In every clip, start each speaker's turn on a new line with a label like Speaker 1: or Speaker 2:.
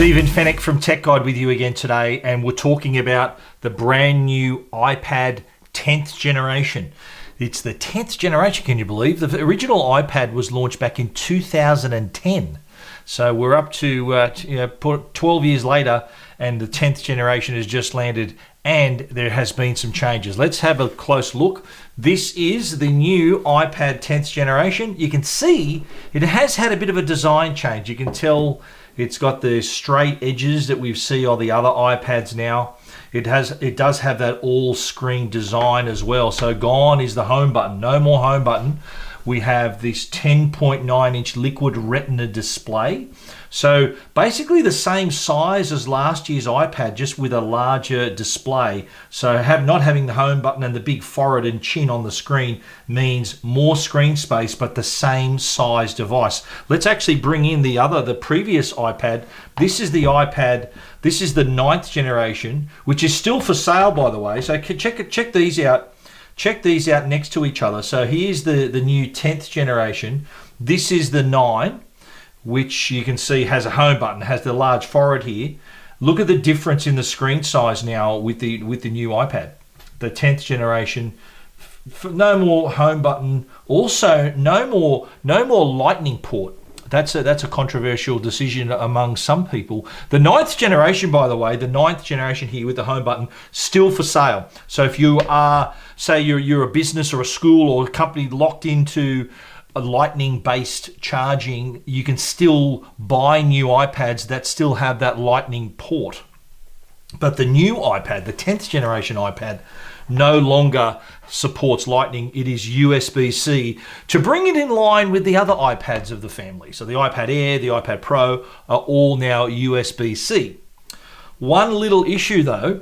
Speaker 1: Stephen Fennick from Tech Guide with you again today, and we're talking about the brand new iPad 10th generation. It's the 10th generation, can you believe? The original iPad was launched back in 2010. So we're up to 12 years later, and the 10th generation has just landed, and there has been some changes. Let's have a close look. This is the new iPad 10th generation. You can see it has had a bit of a design change. You can tell it's got the straight edges that we see on the other iPads now. It does have that all-screen design as well. So gone is the home button. No more home button. We have this 10.9-inch liquid retina display. So basically the same size as last year's iPad, just with a larger display. So not having the home button and the big forehead and chin on the screen means more screen space, but the same size device. Let's actually bring in the previous iPad. This is the iPad. This is the 9th generation, which is still for sale, by the way. So check these out. Check these out next to each other. So here's the new 10th generation. This is the 9, which you can see has a home button, has the large forehead here. Look at the difference in the screen size now with the new iPad. The 10th generation, no more home button. Also, no more Lightning port. That's a controversial decision among some people. The 9th generation, by the way, the 9th generation here with the home button, still for sale. So if you are, say you're a business or a school or a company locked into a Lightning-based charging, you can still buy new iPads that still have that Lightning port. But the new iPad, the 10th generation iPad, no longer supports Lightning. It is USB-C to bring it in line with the other iPads of the family. So the iPad Air, the iPad Pro are all now USB-C. One little issue though,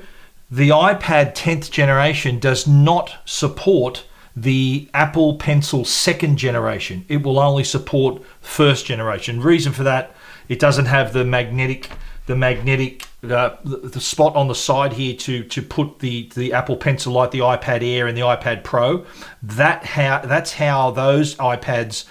Speaker 1: the iPad 10th generation does not support the Apple Pencil 2nd generation. It will only support 1st generation. Reason for that, it doesn't have the magnetic the spot on the side here to put the Apple Pencil like the iPad Air and the iPad Pro. That's how those iPads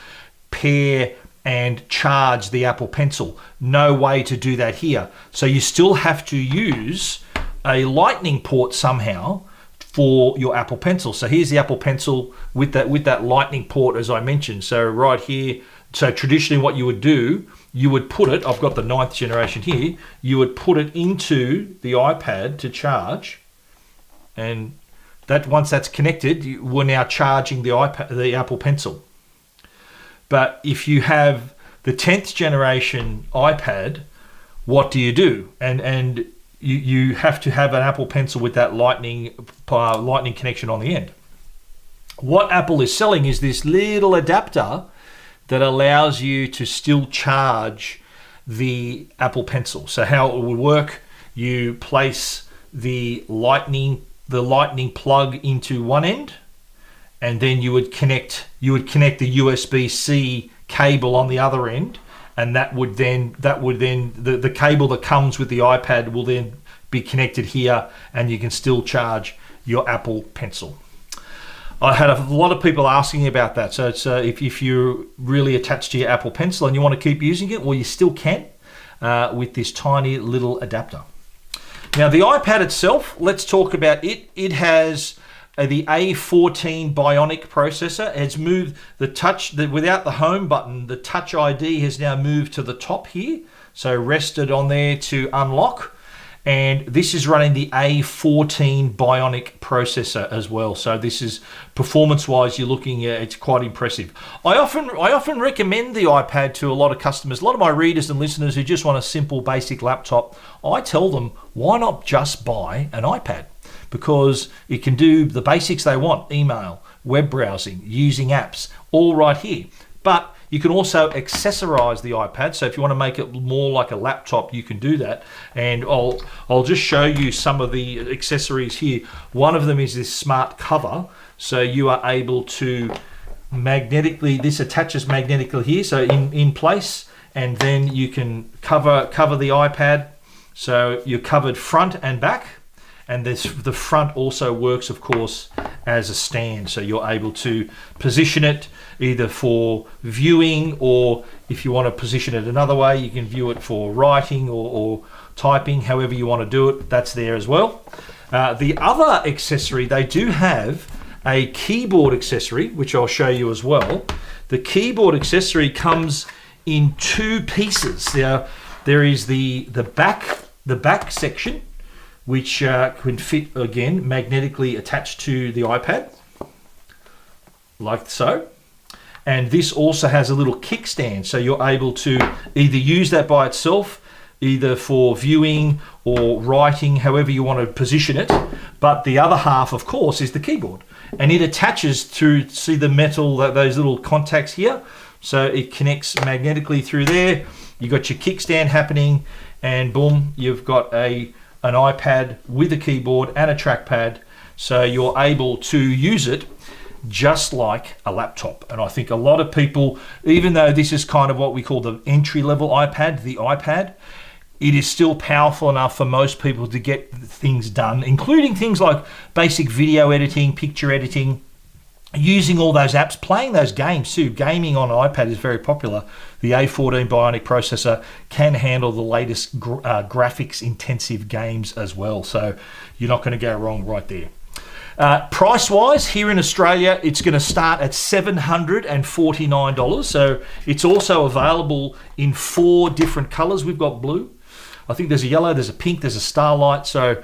Speaker 1: pair and charge the Apple Pencil. No way to do that here. So you still have to use a Lightning port somehow for your Apple Pencil. So here's the Apple Pencil with that Lightning port, as I mentioned. So right here, so traditionally what you would do, you would put it, I've got the 9th generation here, you would put it into the iPad to charge, and that once that's connected, we're now charging the Apple Pencil. But if you have the 10th generation iPad, what do you do? And you have to have an Apple Pencil with that lightning connection on the end. What Apple is selling is this little adapter that allows you to still charge the Apple Pencil. So how it would work, you place the lightning plug into one end, and then you would connect the USB-C cable on the other end, and that would then the cable that comes with the iPad will then be connected here, and you can still charge your Apple Pencil. I had a lot of people asking about that. So it's, if you're really attached to your Apple Pencil and you want to keep using it, well, you still can with this tiny little adapter. Now, the iPad itself, let's talk about it. It has the A14 Bionic processor. It's moved without the home button, the Touch ID has now moved to the top here. So rested on there to unlock. And this is running the A14 Bionic processor as well. So this is performance-wise, you're looking at, it's quite impressive. I often recommend the iPad to a lot of customers, a lot of my readers and listeners who just want a simple, basic laptop. I tell them, why not just buy an iPad? Because it can do the basics they want: email, web browsing, using apps, all right here. But you can also accessorize the iPad. So if you want to make it more like a laptop, you can do that. And I'll just show you some of the accessories here. One of them is this smart cover. So you are able to this attaches magnetically here, so in place, and then you can cover the iPad. So you're covered front and back. and the front also works, of course, as a stand. So you're able to position it either for viewing, or if you want to position it another way, you can view it for writing or typing, however you want to do it, that's there as well. The other accessory, they do have a keyboard accessory, which I'll show you as well. The keyboard accessory comes in two pieces. There is the back section, which can fit, again, magnetically attached to the iPad, like so. And this also has a little kickstand, so you're able to either use that by itself, either for viewing or writing, however you want to position it. But the other half, of course, is the keyboard. And it attaches to, see the metal, those little contacts here? So it connects magnetically through there. You got your kickstand happening, and boom, you've got an iPad with a keyboard and a trackpad. So you're able to use it just like a laptop. And I think a lot of people, even though this is kind of what we call the entry-level iPad, the iPad, it is still powerful enough for most people to get things done, including things like basic video editing, picture editing, using all those apps, playing those games too. Gaming on an iPad is very popular. The A14 Bionic processor can handle the latest graphics intensive games as well. So you're not going to go wrong right there. Price-wise, here in Australia, it's going to start at $749. So it's also available in 4 different colors. We've got blue. I think there's a yellow, there's a pink, there's a starlight. So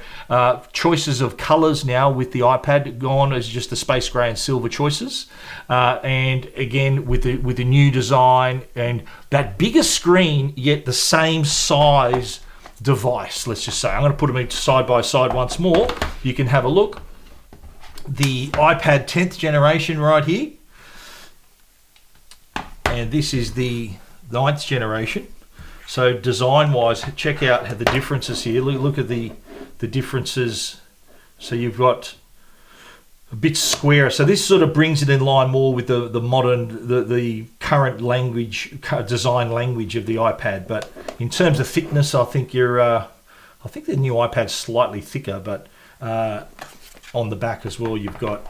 Speaker 1: choices of colors now with the iPad gone as just the space gray and silver choices. And again, with the new design and that bigger screen, yet the same size device, let's just say. I'm going to put them side by side once more. You can have a look. The iPad 10th generation right here, and this is the 9th generation. So design wise, check out the differences here. Look at the differences. So you've got a bit squarer, so this sort of brings it in line more with the modern, the current design language of the iPad. But in terms of thickness, I think I think the new iPad's slightly thicker, but on the back as well, you've got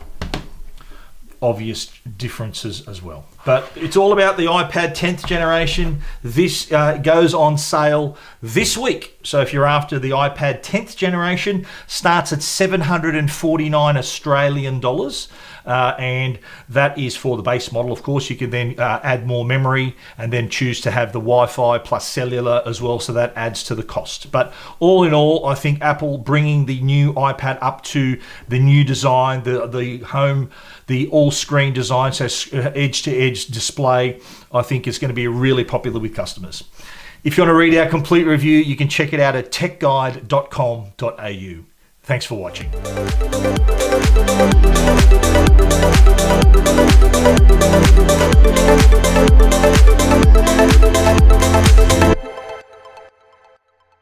Speaker 1: obvious differences as well. But it's all about the iPad 10th generation. This goes on sale this week. So if you're after the iPad 10th generation, starts at 749 Australian dollars. And that is for the base model. Of course, you can then add more memory and then choose to have the Wi-Fi plus cellular as well. So that adds to the cost. But all in all, I think Apple bringing the new iPad up to the new design, the home, the all-screen design, so edge-to-edge display, I think is going to be really popular with customers. If you want to read our complete review, you can check it out at techguide.com.au. Thanks for watching.